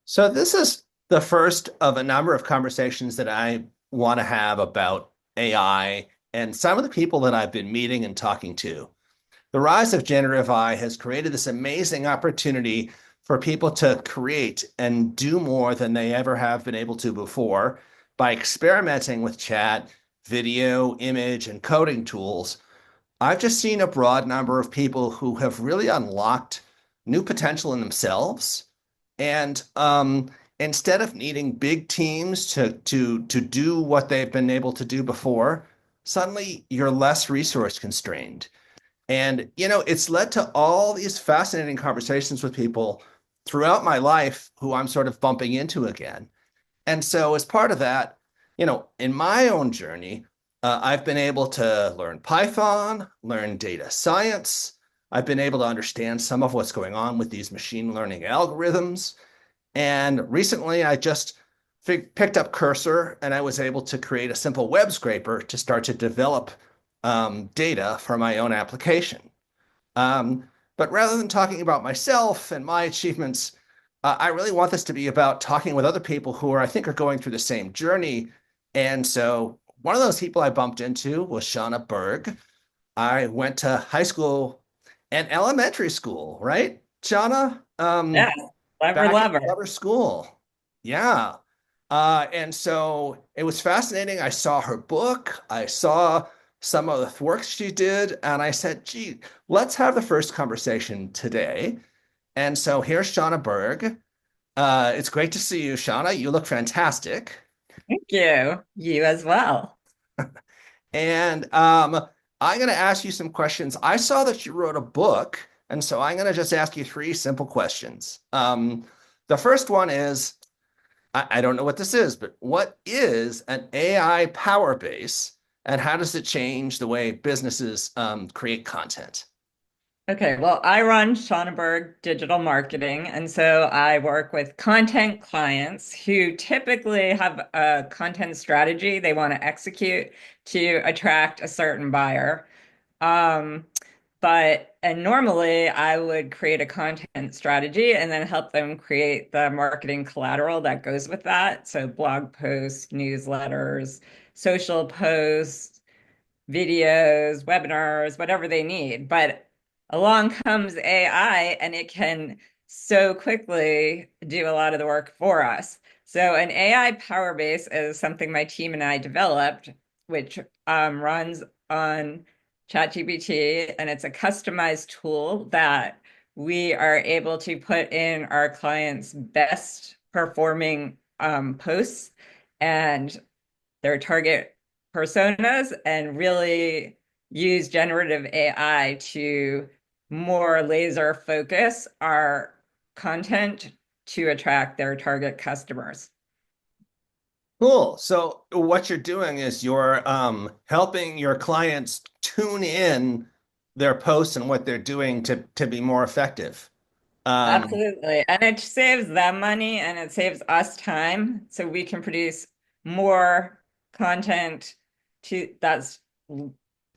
So this is the first of a number of conversations that I want to have about AI and some of the people that I've been meeting and talking to. The rise of generative AI has created this amazing opportunity for people to create and do more than they ever have been able to before by experimenting with chat, video, image, and coding tools. I've just seen a broad number of people who have really unlocked new potential in themselves. And instead of needing big teams to do what they've been able to do before, suddenly you're less resource constrained. And it's led to all these fascinating conversations with people throughout my life who I'm sort of bumping into again. And so, as part of that, in my own journey, I've been able to learn Python, learn data science. I've been able to understand some of what's going on with these machine learning algorithms. And recently, I just picked up Cursor and I was able to create a simple web scraper to start to develop data for my own application. But rather than talking about myself and my achievements, I really want this to be about talking with other people who are, I think, are going through the same journey. And so one of those people I bumped into was Shana Burg. I went to high school and elementary school, right, Shana? Yes, clever Back in lover. public school. Yeah. And so it was fascinating. I saw her book. I saw some of the work she did, and I said, gee, let's have the first conversation today. And so here's Shauna Berg. It's great to see you, Shauna. You look fantastic. Thank you. You as well. And I'm going to ask you some questions. I saw that you wrote a book, and so I'm going to just ask you three simple questions. The first one is, I don't know what this is, but what is an AI power base and how does it change the way businesses create content? Okay, well, I run Shana Burg Digital Marketing, and so I work with content clients who typically have a content strategy they want to execute to attract a certain buyer. Um, and normally I would create a content strategy and then help them create the marketing collateral that goes with that. So blog posts, newsletters, social posts, videos, webinars, whatever they need. But along comes AI and it can so quickly do a lot of the work for us. So an AI Power Base is something my team and I developed, which runs on ChatGPT, and it's a customized tool that we are able to put in our clients' best performing posts and their target personas and really use generative AI to more laser focus our content to attract their target customers. Cool. So what you're doing is you're helping your clients tune in their posts and what they're doing to be more effective. Um, Absolutely. And it saves them money and it saves us time so we can produce more content that's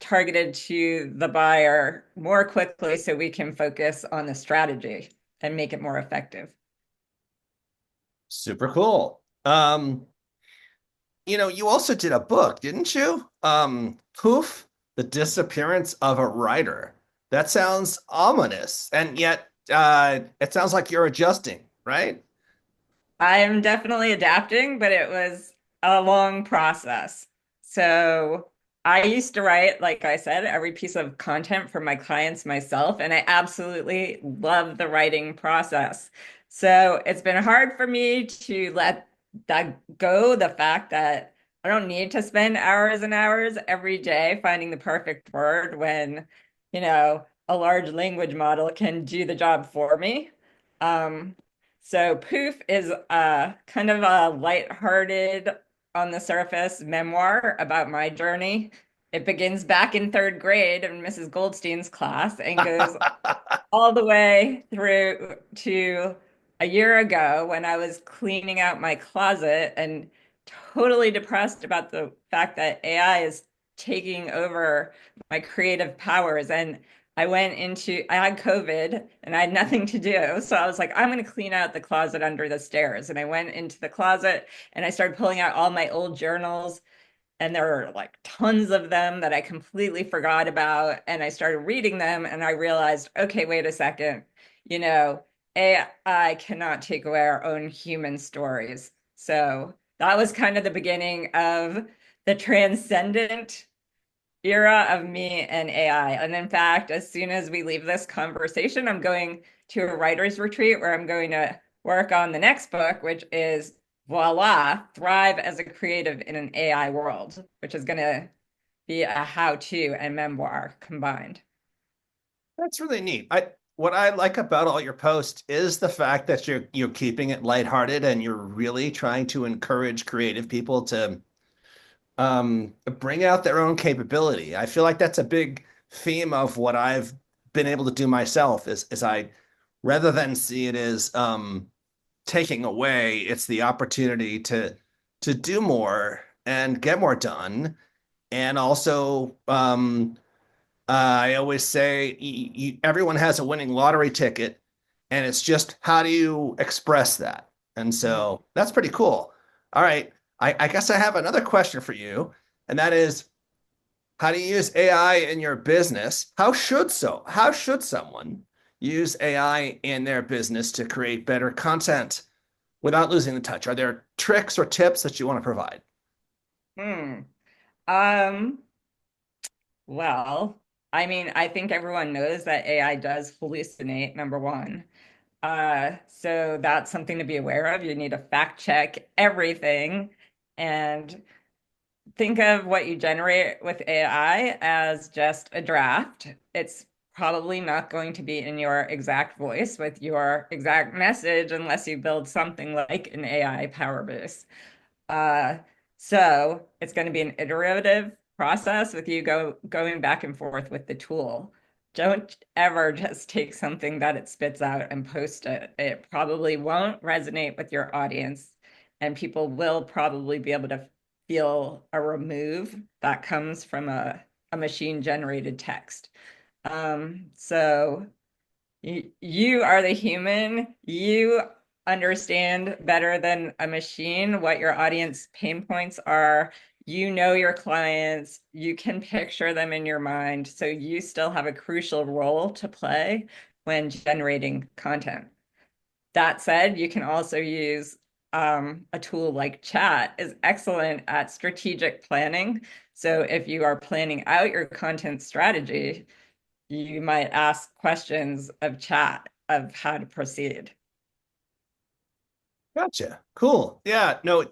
targeted to the buyer more quickly so we can focus on the strategy and make it more effective. Super cool. You also did a book, didn't you? Poof, The Disappearance of a Writer. That sounds ominous, and yet it sounds like you're adjusting, right? I'm definitely adapting, but it was a long process. So I used to write, like I said, every piece of content for my clients myself, and I absolutely love the writing process. So it's been hard for me to let that go, the fact that I don't need to spend hours and hours every day finding the perfect word when, a large language model can do the job for me. Um, so Poof is kind of a lighthearted, on the surface memoir about my journey. It begins back in third grade in Mrs. Goldstein's class and goes all the way through to a year ago when I was cleaning out my closet and totally depressed about the fact that AI is taking over my creative powers. And I had COVID and I had nothing to do. So I was like, I'm going to clean out the closet under the stairs. And I went into the closet and I started pulling out all my old journals. And there were like tons of them that I completely forgot about. And I started reading them and I realized, okay, wait a second. You know, AI cannot take away our own human stories. So that was kind of the beginning of the transcendent era of me and AI. And in fact, as soon as we leave this conversation, I'm going to a writer's retreat where I'm going to work on the next book, which is voila, thrive as a creative in an AI world, which is going to be a how-to and memoir combined. That's really neat. What I like about all your posts is the fact that you're keeping it lighthearted and you're really trying to encourage creative people to bring out their own capability. I feel like that's a big theme of what I've been able to do myself is I rather than see it as taking away, it's the opportunity to do more and get more done. And also I always say everyone has a winning lottery ticket, and it's just how do you express that? And Mhm. so that's pretty cool. All right. I guess I have another question for you, and that is, how do you use AI in your business? How should someone use AI in their business to create better content without losing the touch? Are there tricks or tips that you want to provide? Hmm. Um, well, I mean, I think everyone knows that AI does hallucinate, number one. So that's something to be aware of. You need to fact check everything and think of what you generate with AI as just a draft. It's probably not going to be in your exact voice with your exact message unless you build something like an AI power base. Uh, so it's going to be an iterative process with you going back and forth with the tool. Don't ever just take something that it spits out and post it. It probably won't resonate with your audience, and people will probably be able to feel a remove that comes from a machine generated text. So you are the human. You understand better than a machine what your audience pain points are. You know your clients. You can picture them in your mind. So you still have a crucial role to play when generating content. That said, you can also use a tool like chat is excellent at strategic planning. So if you are planning out your content strategy, you might ask questions of chat of how to proceed. Gotcha. Cool. Yeah, no,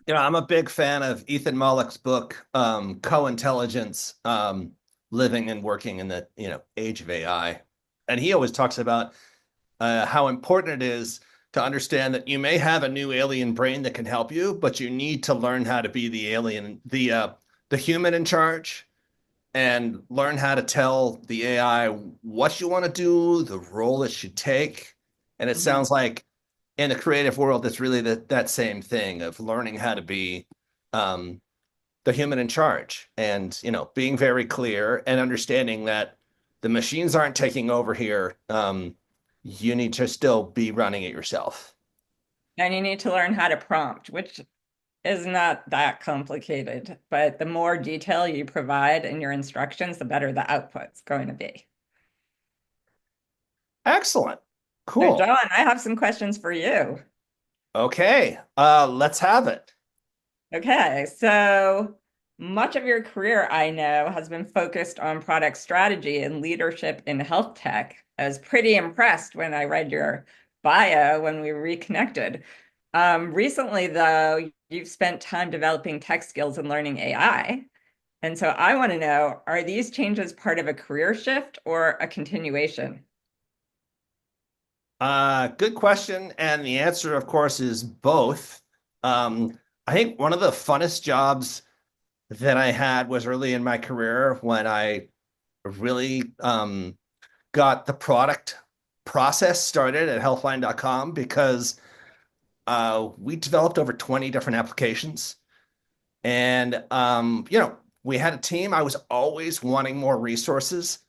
I'm a big fan of Ethan Mollick's book, Co-Intelligence, Living and Working in the, Age of AI. And he always talks about how important it is to understand that you may have a new alien brain that can help you, but you need to learn how to be the alien, the human in charge, and learn how to tell the AI what you want to do, the role it should take. And it Mhm. sounds like in the creative world, it's really that same thing of learning how to be um, the human in charge and, being very clear and understanding that the machines aren't taking over here. You need to still be running it yourself. And you need to learn how to prompt, which is not that complicated, but the more detail you provide in your instructions, the better the output's going to be. Excellent. So, Cool. John, I have some questions for you. Okay. Let's have it. Okay, so much of your career, I know, has been focused on product strategy and leadership in health tech. I was pretty impressed when I read your bio when we reconnected. Recently, though, you've spent time developing tech skills and learning AI. And so I want to know, are these changes part of a career shift or a continuation? Good question. And the answer, of course, is both. I think one of the funnest jobs that I had was early in my career when I really got the product process started at healthline.com because we developed over 20 different applications. And, we had a team. I was always wanting more resources.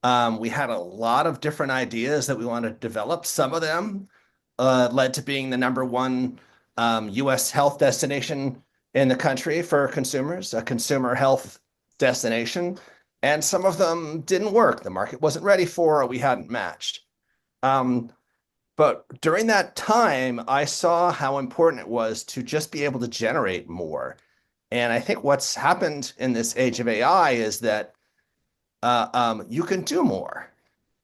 We had a lot of different ideas that we wanted to develop. Some of them led to being the number one US health destination in the country for consumers, a consumer health destination. And some of them didn't work. The market wasn't ready for, or we hadn't matched. Um, but during that time, I saw how important it was to just be able to generate more. And I think what's happened in this age of AI is that you can do more.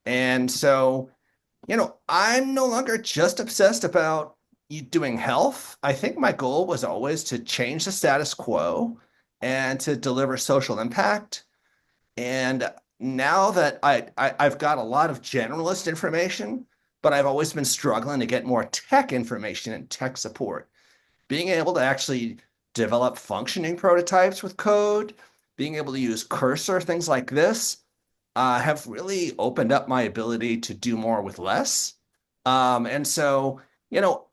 And so, I'm no longer just obsessed about you doing health. I think my goal was always to change the status quo and to deliver social impact. And now that I've got a lot of generalist information, but I've always been struggling to get more tech information and tech support. Being able to actually develop functioning prototypes with code, being able to use cursor, things like this, have really opened up my ability to do more with less. And so,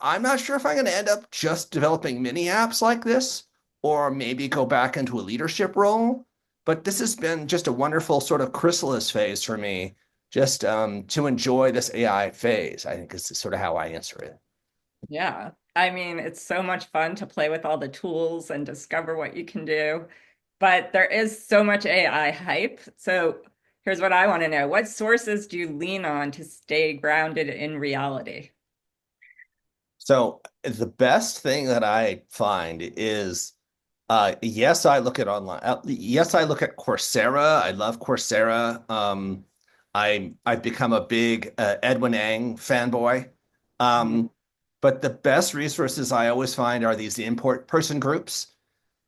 I'm not sure if I'm going to end up just developing mini apps like this or maybe go back into a leadership role. But this has been just a wonderful sort of chrysalis phase for me, just to enjoy this AI phase, I think is sort of how I answer it. Yeah. I mean, it's so much fun to play with all the tools and discover what you can do. But there is so much AI hype. So here's what I want to know. What sources do you lean on to stay grounded in reality? So the best thing that I find is yes, I look at online. Yes, I look at Coursera. I love Coursera. I've become a big Edwin Ang fanboy. Mhm. Um, but the best resources I always find are these import person groups.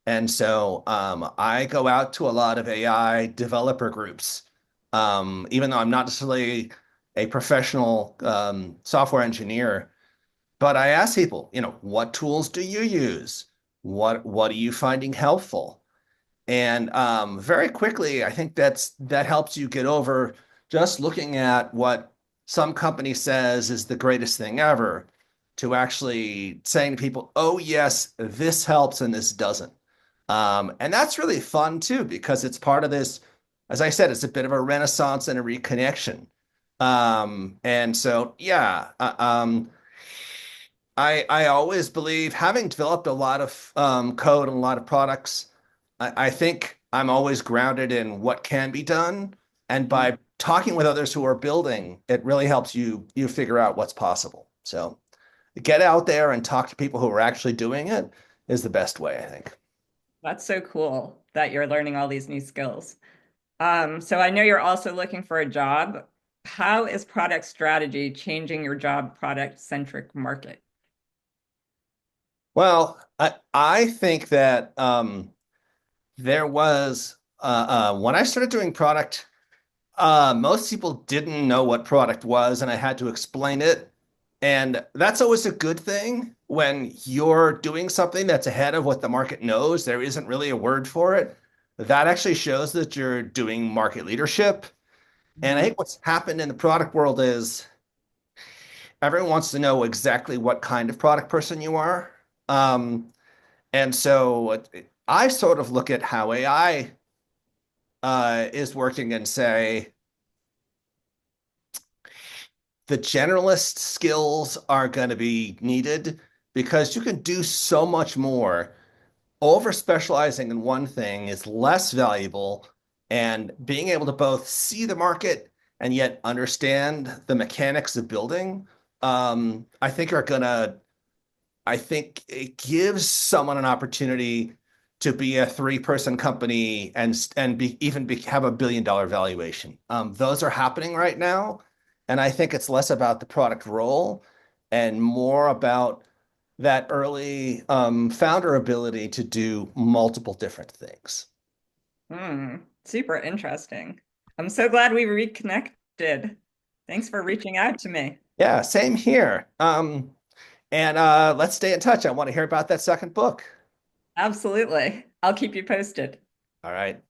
And so I go out to a lot of AI developer groups, even though I'm not necessarily a professional software engineer. But I ask people, what tools do you use? What are you finding helpful? And very quickly, I think that helps you get over just looking at what some company says is the greatest thing ever to actually saying to people, oh, yes, this helps and this doesn't. And that's really fun too, because it's part of this, as I said, it's a bit of a renaissance and a reconnection. And so, yeah, I always believe, having developed a lot of code and a lot of products, I think I'm always grounded in what can be done. And Mhm. by talking with others who are building, it really helps you figure out what's possible. So get out there and talk to people who are actually doing it is the best way, I think. That's so cool that you're learning all these new skills. So I know you're also looking for a job. How is product strategy changing your job product centric market? Well, I think that there was when I started doing product, most people didn't know what product was, and I had to explain it. And that's always a good thing when you're doing something that's ahead of what the market knows. There isn't really a word for it. That actually shows that you're doing market leadership. And I Mhm. think what's happened in the product world is everyone wants to know exactly what kind of product person you are. And so I sort of look at how AI is working and say, the generalist skills are going to be needed because you can do so much more. Over specializing in one thing is less valuable, and being able to both see the market and yet understand the mechanics of building, I think are gonna. I think it gives someone an opportunity to be a three-person company and have a $1 billion valuation. Those are happening right now, and I think it's less about the product role and more about that early founder ability to do multiple different things. Super interesting. I'm so glad we reconnected. Thanks for reaching out to me. Yeah, same here. And let's stay in touch. I want to hear about that second book. Absolutely. I'll keep you posted. All right.